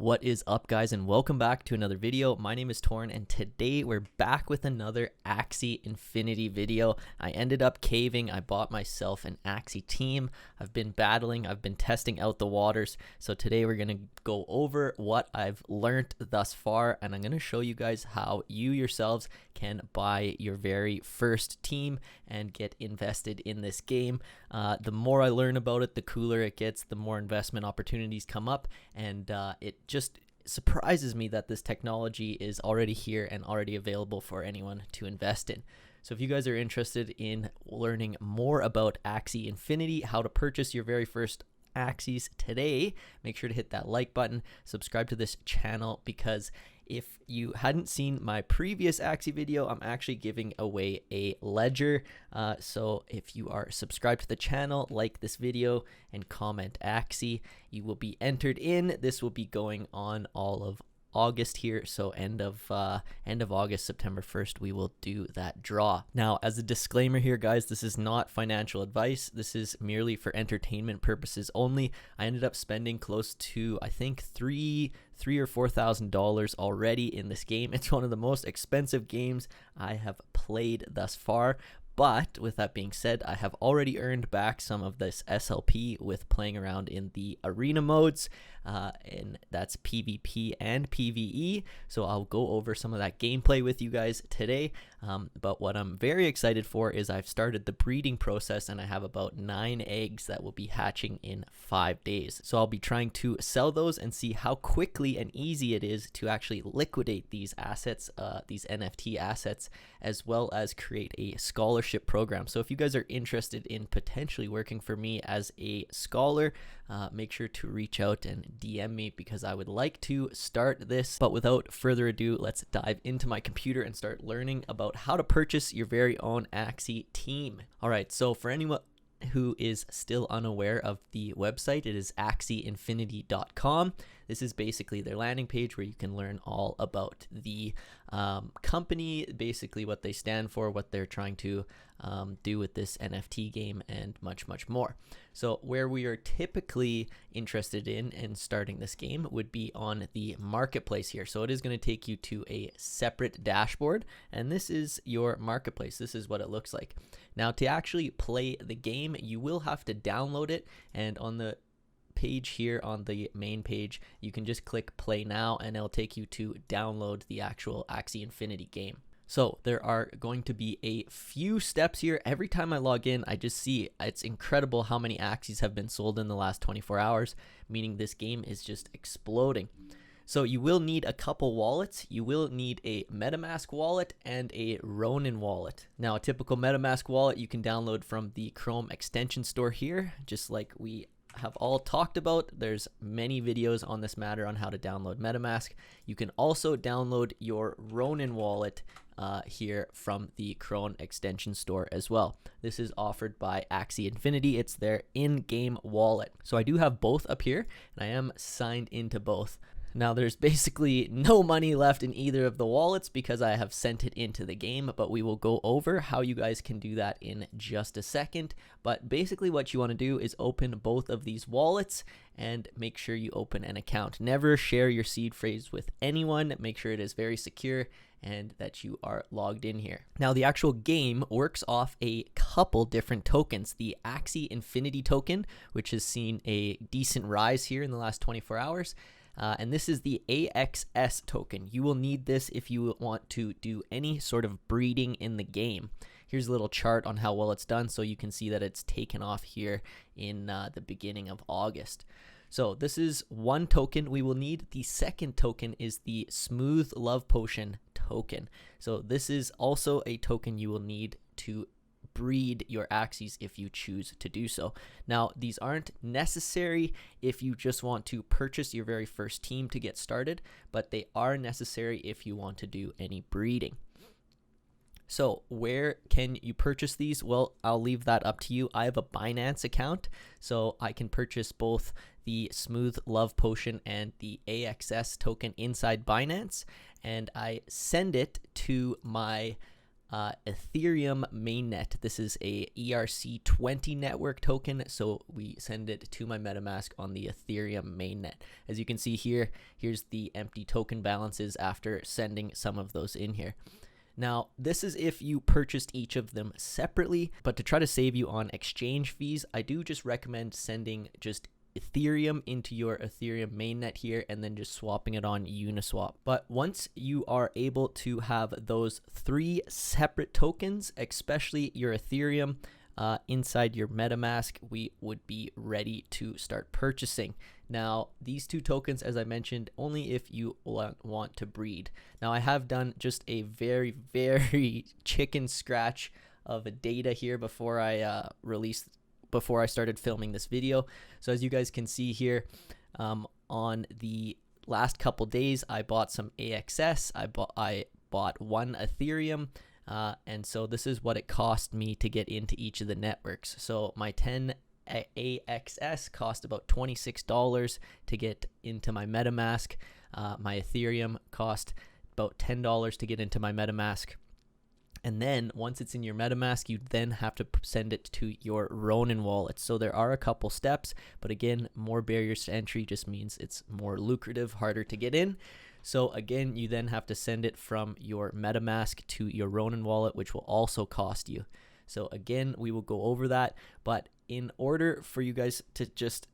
What is up, guys, and welcome back to another video. My name is Torn, and today we're back with another AXIE Infinity video. I ended up caving. I bought myself an AXIE team. I've been battling. I've been testing out the waters. So today we're going to go over what I've learned thus far, and I'm going to show you guys how you yourselves can buy your very first team and get invested in this game. The more I learn about it, the cooler it gets, the more investment opportunities come up, and it just surprises me that this technology is already here and already available for anyone to invest in. So if you guys are interested in learning more about AXIE Infinity, how to purchase your very first AXIEs today, make sure to hit that like button, subscribe to this channel, because if you hadn't seen my previous AXIE video, I'm actually giving away a ledger. So if you are subscribed to the channel, like this video, and comment AXIE, you will be entered in. This will be going on all of August here, so end of August, September 1st, we will do that draw. Now, as a disclaimer here, guys, this is not financial advice. This is merely for entertainment purposes only. I ended up spending close to, I think, $3,000 or $4,000 already in this game. It's one of the most expensive games I have played thus far. But with that being said, I have already earned back some of this SLP with playing around in the arena modes, and that's PvP and PvE. So I'll go over some of that gameplay with you guys today. But what I'm very excited for is I've started the breeding process, and I have about 9 eggs that will be hatching in 5 days. So I'll be trying to sell those and see how quickly and easy it is to actually liquidate these assets, these NFT assets, as well as create a scholarship program. So if you guys are interested in potentially working for me as a scholar, make sure to reach out and DM me, because I would like to start this. But without further ado, let's dive into my computer and start learning about how to purchase your very own AXIE team. All right, so for anyone who is still unaware of the website, it is axieinfinity.com. This is basically their landing page where you can learn all about the company, basically what they stand for, what they're trying to do with this NFT game, and much, much more. So where we are typically interested in starting this game would be on the marketplace here. So it is going to take you to a separate dashboard, and this is your marketplace. This is what it looks like. Now, to actually play the game, you will have to download it, and on the page here on the main page, you can just click play now, and it'll take you to download the actual AXIE Infinity game. So there are going to be a few steps here. Every time I log in, I just see it's incredible how many AXIEs have been sold in the last 24 hours, meaning this game is just exploding. So you will need a couple wallets. You will need a MetaMask wallet and a Ronin wallet. Now, a typical MetaMask wallet you can download from the Chrome extension store here, just like we have all talked about. There's many videos on this matter on how to download MetaMask. You can also download your Ronin wallet here from the Chrome extension store as well. This is offered by AXIE Infinity. It's their in-game wallet. So I do have both up here, and I am signed into both. Now, there's basically no money left in either of the wallets because I have sent it into the game, but we will go over how you guys can do that in just a second. But basically what you want to do is open both of these wallets and make sure you open an account. Never share your seed phrase with anyone. Make sure it is very secure and that you are logged in here. Now, the actual game works off a couple different tokens. The AXIE Infinity token, which has seen a decent rise here in the last 24 hours. And this is the AXS token. You will need this if you want to do any sort of breeding in the game. Here's a little chart on how well it's done, so you can see that it's taken off here in the beginning of August. So this is one token we will need. The second token is the Smooth Love Potion token. So this is also a token you will need to breed your AXIEs if you choose to do so. Now, these aren't necessary if you just want to purchase your very first team to get started, but they are necessary if you want to do any breeding. So where can you purchase these? Well, I'll leave that up to you. I have a Binance account, so I can purchase both the Smooth Love Potion and the AXS token inside Binance, and I send it to my Ethereum mainnet. This is a ERC20 network token, so we send it to my MetaMask on the Ethereum mainnet. As you can see here, here's the empty token balances after sending some of those in here. Now, this is if you purchased each of them separately, but to try to save you on exchange fees, I do just recommend sending just Ethereum into your Ethereum mainnet here and then just swapping it on Uniswap. But once you are able to have those 3 separate tokens, especially your Ethereum, inside your MetaMask, we would be ready to start purchasing. Now, these 2 tokens, as I mentioned, only if you want to breed. Now, I have done just a very, very chicken scratch of data here before I before I started filming this video. So as you guys can see here, on the last couple days, I bought some AXS. I bought 1 Ethereum. And so this is what it cost me to get into each of the networks. So my 10 AXS cost about $26 to get into my MetaMask. My Ethereum cost about $10 to get into my MetaMask. And then once it's in your MetaMask, you then have to send it to your Ronin wallet. So there are a couple steps, but again, more barriers to entry just means it's more lucrative, harder to get in. So again, you then have to send it from your MetaMask to your Ronin wallet, which will also cost you. So again, we will go over that. But in order for you guys to just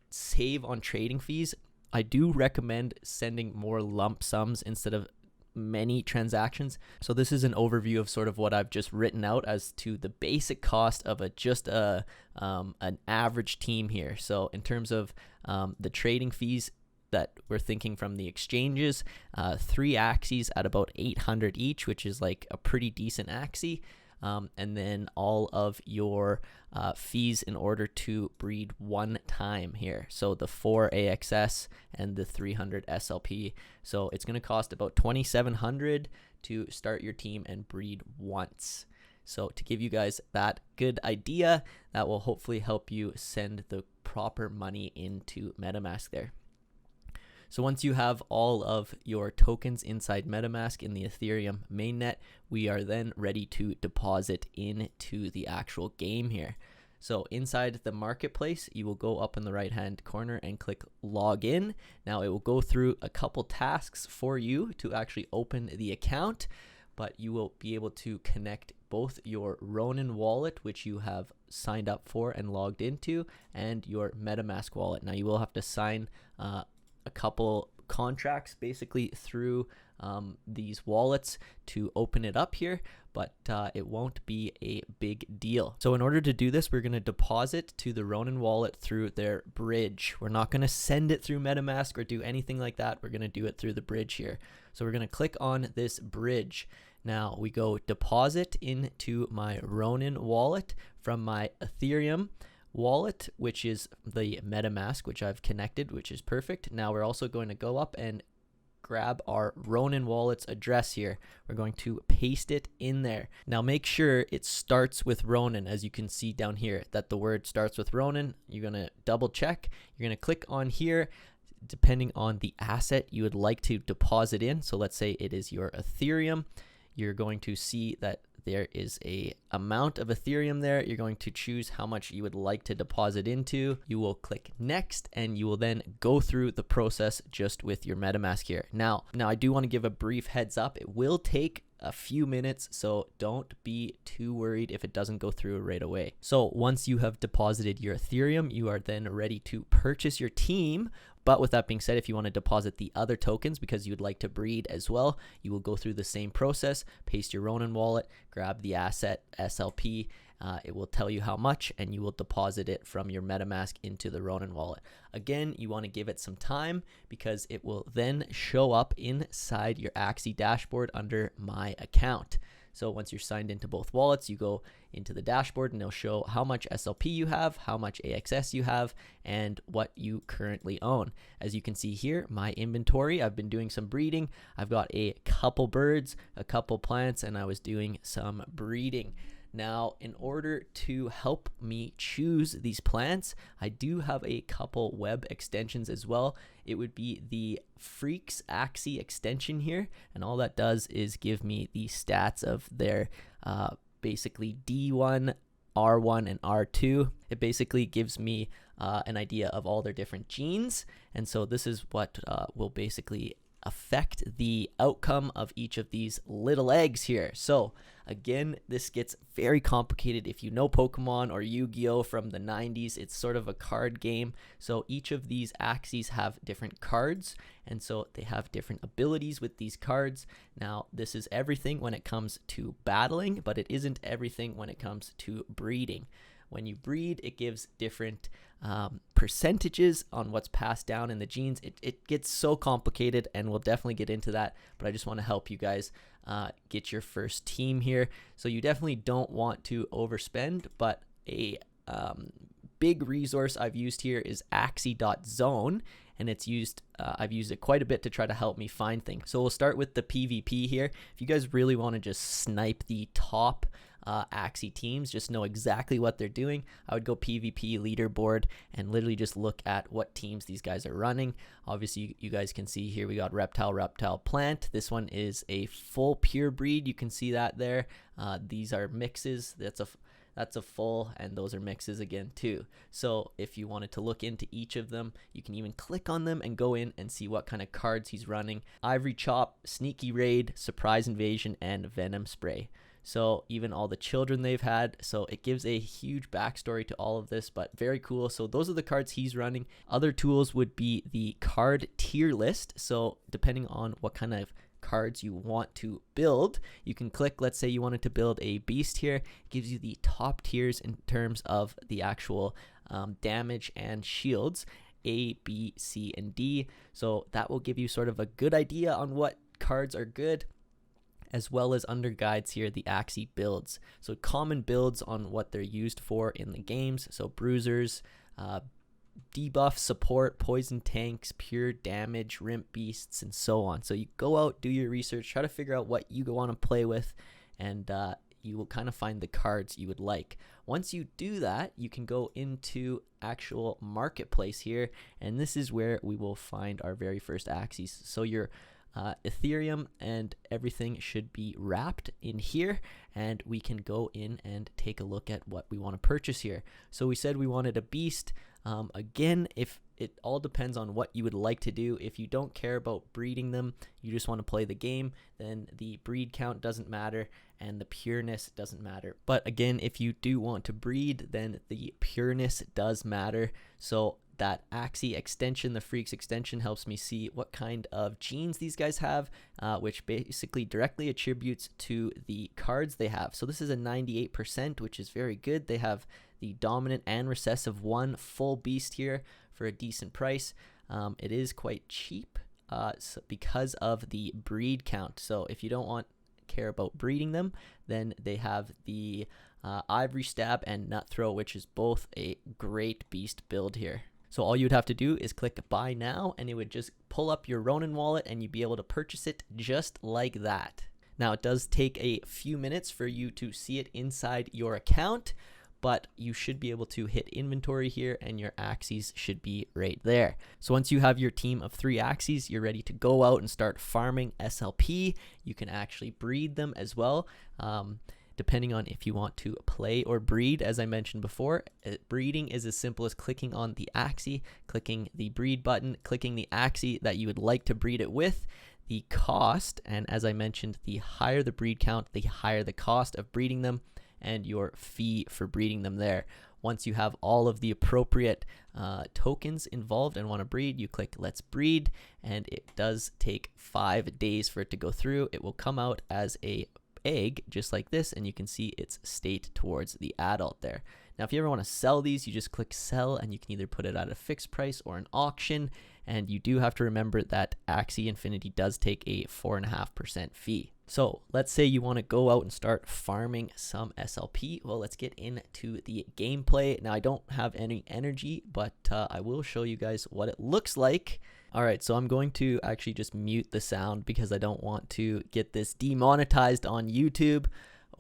save on trading fees, I do recommend sending more lump sums instead of many transactions. So this is an overview of sort of what I've just written out as to the basic cost of an average team here. So in terms of the trading fees that we're thinking from the exchanges, 3 AXIEs at about 800 each, which is like a pretty decent AXIE. And then all of your fees in order to breed 1 time here. So the 4 AXS and the 300 SLP. So it's going to cost about $2,700 to start your team and breed once. So to give you guys that good idea, that will hopefully help you send the proper money into MetaMask there. So once you have all of your tokens inside MetaMask in the Ethereum mainnet, we are then ready to deposit into the actual game here. So inside the marketplace, you will go up in the right hand corner and click log in. Now it will go through a couple tasks for you to actually open the account, but you will be able to connect both your Ronin wallet, which you have signed up for and logged into, and your MetaMask wallet. Now you will have to sign a couple contracts basically through these wallets to open it up here, but it won't be a big deal. So in order to do this, we're going to deposit to the Ronin wallet through their bridge. We're not going to send it through MetaMask or do anything like that. We're going to do it through the bridge here. So we're going to click on this bridge. Now we go deposit into my Ronin wallet from my Ethereum wallet, which is the MetaMask, which I've connected, which is perfect. Now we're also going to go up and grab our Ronin wallet's address here. We're going to paste it in there. Now make sure it starts with Ronin, as you can see down here, that the word starts with Ronin. You're going to double check. You're going to click on here, depending on the asset you would like to deposit in. So let's say it is your Ethereum. You're going to see that there is a amount of Ethereum there. You're going to choose how much you would like to deposit into. You will click next, and you will then go through the process just with your MetaMask here. Now I do want to give a brief heads up. It will take a few minutes, so don't be too worried if it doesn't go through right away. So once you have deposited your Ethereum, you are then ready to purchase your team. But with that being said, if you want to deposit the other tokens because you would like to breed as well, you will go through the same process, paste your Ronin wallet, grab the asset SLP, it will tell you how much, and you will deposit it from your MetaMask into the Ronin wallet. Again, you want to give it some time because it will then show up inside your AXIE dashboard under My Account. So once you're signed into both wallets, you go into the dashboard and it'll show how much SLP you have, how much AXS you have, and what you currently own. As you can see here, my inventory, I've been doing some breeding. I've got a couple birds, a couple plants, and I was doing some breeding. Now, in order to help me choose these plants, I do have a couple web extensions as well. It would be the FIRST AXIE extension here, and all that does is give me the stats of their basically D1, R1, and R2. It basically gives me an idea of all their different genes, and so this is what will basically affect the outcome of each of these little eggs here. So again, this gets very complicated. If you know Pokemon or Yu-Gi-Oh from the 90s, it's sort of a card game. So each of these axes have different cards, and so they have different abilities with these cards. Now, this is everything when it comes to battling, but it isn't everything when it comes to breeding. When you breed, it gives different percentages on what's passed down in the genes. It gets so complicated, and we'll definitely get into that, but I just want to help you guys get your first team here. So you definitely don't want to overspend, but a big resource I've used here is AXIE.Zone, and it's used I've used it quite a bit to try to help me find things. So we'll start with the PvP here. If you guys really want to just snipe the top AXIE teams, just know exactly what they're doing, I would go PvP leaderboard and literally just look at what teams these guys are running. Obviously, you guys can see here we got reptile, plant. This one is a full pure breed. You can see that there. These are mixes. That's a full, and those are mixes again too. So if you wanted to look into each of them, you can even click on them and go in and see what kind of cards he's running. Ivory Chop, Sneaky Raid, Surprise Invasion, and Venom Spray. So even all the children they've had. So it gives a huge backstory to all of this, but very cool. So those are the cards he's running. Other tools would be the card tier list. So depending on what kind of cards you want to build, you can click, let's say you wanted to build a beast here. It gives you the top tiers in terms of the actual damage and shields, A, B, C, and D. So that will give you sort of a good idea on what cards are good, as well as under guides here, the AXIE builds. So common builds on what they're used for in the games. So bruisers, debuff, support, poison tanks, pure damage, rimp beasts, and so on. So you go out, do your research, try to figure out what you want to play with, and you will kind of find the cards you would like. Once you do that, you can go into actual marketplace here, and this is where we will find our very first Axies. So your Ethereum and everything should be wrapped in here, and we can go in and take a look at what we want to purchase here. So we said we wanted a beast. Again, if it all depends on what you would like to do. If you don't care about breeding them, you just want to play the game, then the breed count doesn't matter and the pureness doesn't matter. But again, if you do want to breed, then the pureness does matter. So that AXIE extension, the Freaks extension, helps me see what kind of genes these guys have, which basically directly attributes to the cards they have. So this is a 98%, which is very good. They have the dominant and recessive 1 full beast here for a decent price. It is quite cheap because of the breed count. So if you don't care about breeding them, then they have the Ivory Stab and Nut Throw, which is both a great beast build here. So all you would have to do is click buy now, and it would just pull up your Ronin wallet and you'd be able to purchase it just like that. Now it does take a few minutes for you to see it inside your account, but you should be able to hit inventory here and your Axies should be right there. So once you have your team of 3 Axies, you're ready to go out and start farming SLP. You can actually breed them as well. Depending on if you want to play or breed, as I mentioned before, breeding is as simple as clicking on the Axie, clicking the breed button, clicking the Axie that you would like to breed it with, the cost, and as I mentioned, the higher the breed count, the higher the cost of breeding them, and your fee for breeding them there. Once you have all of the appropriate tokens involved and want to breed, you click let's breed, and it does take 5 days for it to go through. It will come out as a egg just like this, and you can see its state towards the adult there. Now if you ever want to sell these, you just click sell, and you can either put it at a fixed price or an auction, and you do have to remember that Axie Infinity does take a 4.5% fee. So let's say you want to go out and start farming some SLP. Well, let's get into the gameplay. Now I don't have any energy, but I will show you guys what it looks like. All right, so I'm going to actually just mute the sound because I don't want to get this demonetized on YouTube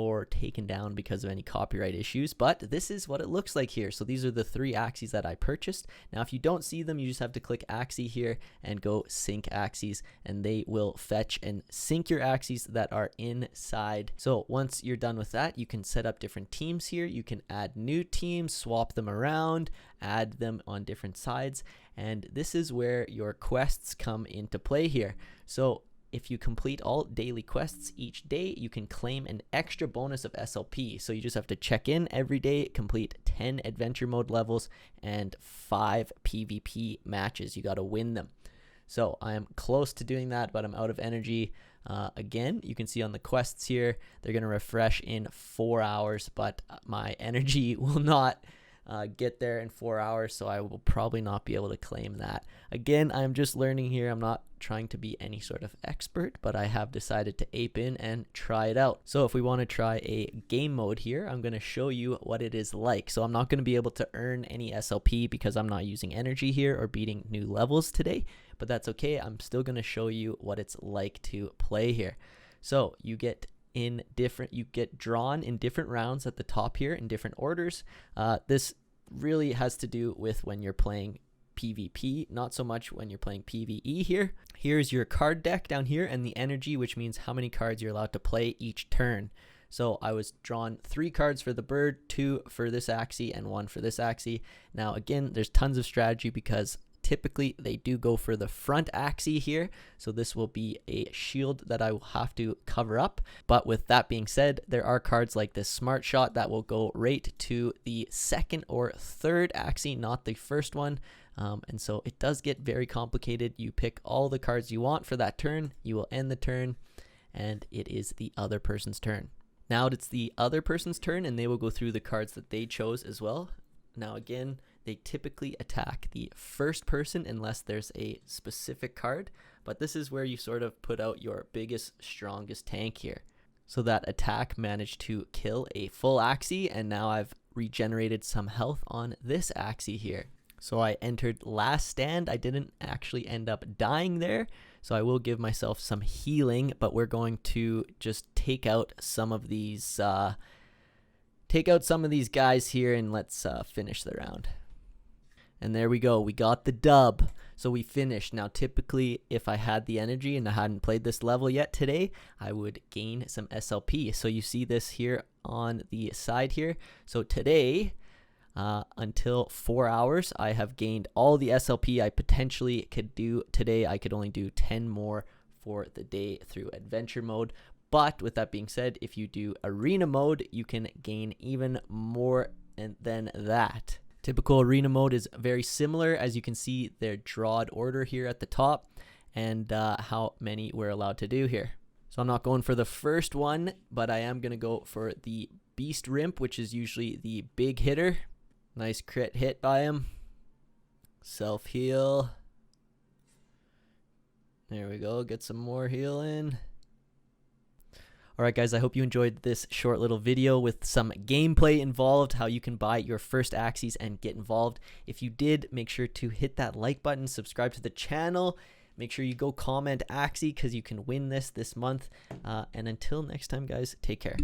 or taken down because of any copyright issues, but this is what it looks like here. So these are the 3 AXIEs that I purchased. Now if you don't see them, you just have to click AXIE here and go sync AXIEs, and they will fetch and sync your AXIEs that are inside. So once you're done with that, you can set up different teams here. You can add new teams, swap them around, add them on different sides, and this is where your quests come into play here. So if you complete all daily quests each day, you can claim an extra bonus of SLP. So you just have to check in every day, complete 10 adventure mode levels, and 5 PvP matches. You got to win them. So I am close to doing that, but I'm out of energy. Again, you can see on the quests here, they're going to refresh in 4 hours, but my energy will not get there in 4 hours, so I will probably not be able to claim that. Again, I'm just learning here. I'm not trying to be any sort of expert, but I have decided to ape in and try it out. So if we want to try a game mode here, I'm going to show you what it is like. So I'm not going to be able to earn any SLP because I'm not using energy here or beating new levels today, but that's okay. I'm still going to show you what it's like to play here. So you get drawn in different rounds at the top here in different orders. This really has to do with when you're playing PvP, not so much when you're playing PvE here. Here's your card deck down here and the energy, which means how many cards you're allowed to play each turn. So I was drawn 3 cards for the bird, 2 for this AXIE, and 1 for this AXIE. Now again, there's tons of strategy because typically they do go for the front AXIE here, so this will be a shield that I will have to cover up. But with that being said, there are cards like this smart shot that will go right to the second or third AXIE, not the first one. And so it does get very complicated. You pick all the cards you want for that turn, you will end the turn, and it is the other person's turn. Now it's the other person's turn, and they will go through the cards that they chose as well. Now again, they typically attack the first person unless there's a specific card, but this is where you sort of put out your biggest, strongest tank here. So that attack managed to kill a full AXIE, and now I've regenerated some health on this AXIE here. So I entered last stand. I didn't actually end up dying there, so I will give myself some healing, but we're going to just take out some of these guys here, and let's finish the round. And there we go. We got the dub. So we finished. Now, typically, if I had the energy and I hadn't played this level yet today, I would gain some SLP. So you see this here on the side here. So today, until 4 hours, I have gained all the SLP I potentially could do today. I could only do 10 more for the day through adventure mode. But with that being said, if you do arena mode, you can gain even more than that. Typical arena mode is very similar. As you can see, their drawed order here at the top, and how many we're allowed to do here. So I'm not going for the first one, but I am going to go for the Beast Rimp, which is usually the big hitter. Nice crit hit by him. Self-heal. There we go. Get some more heal in. Alright guys, I hope you enjoyed this short little video with some gameplay involved, how you can buy your first AXIEs and get involved. If you did, make sure to hit that like button, subscribe to the channel, make sure you go comment AXIE because you can win this month. And until next time guys, take care.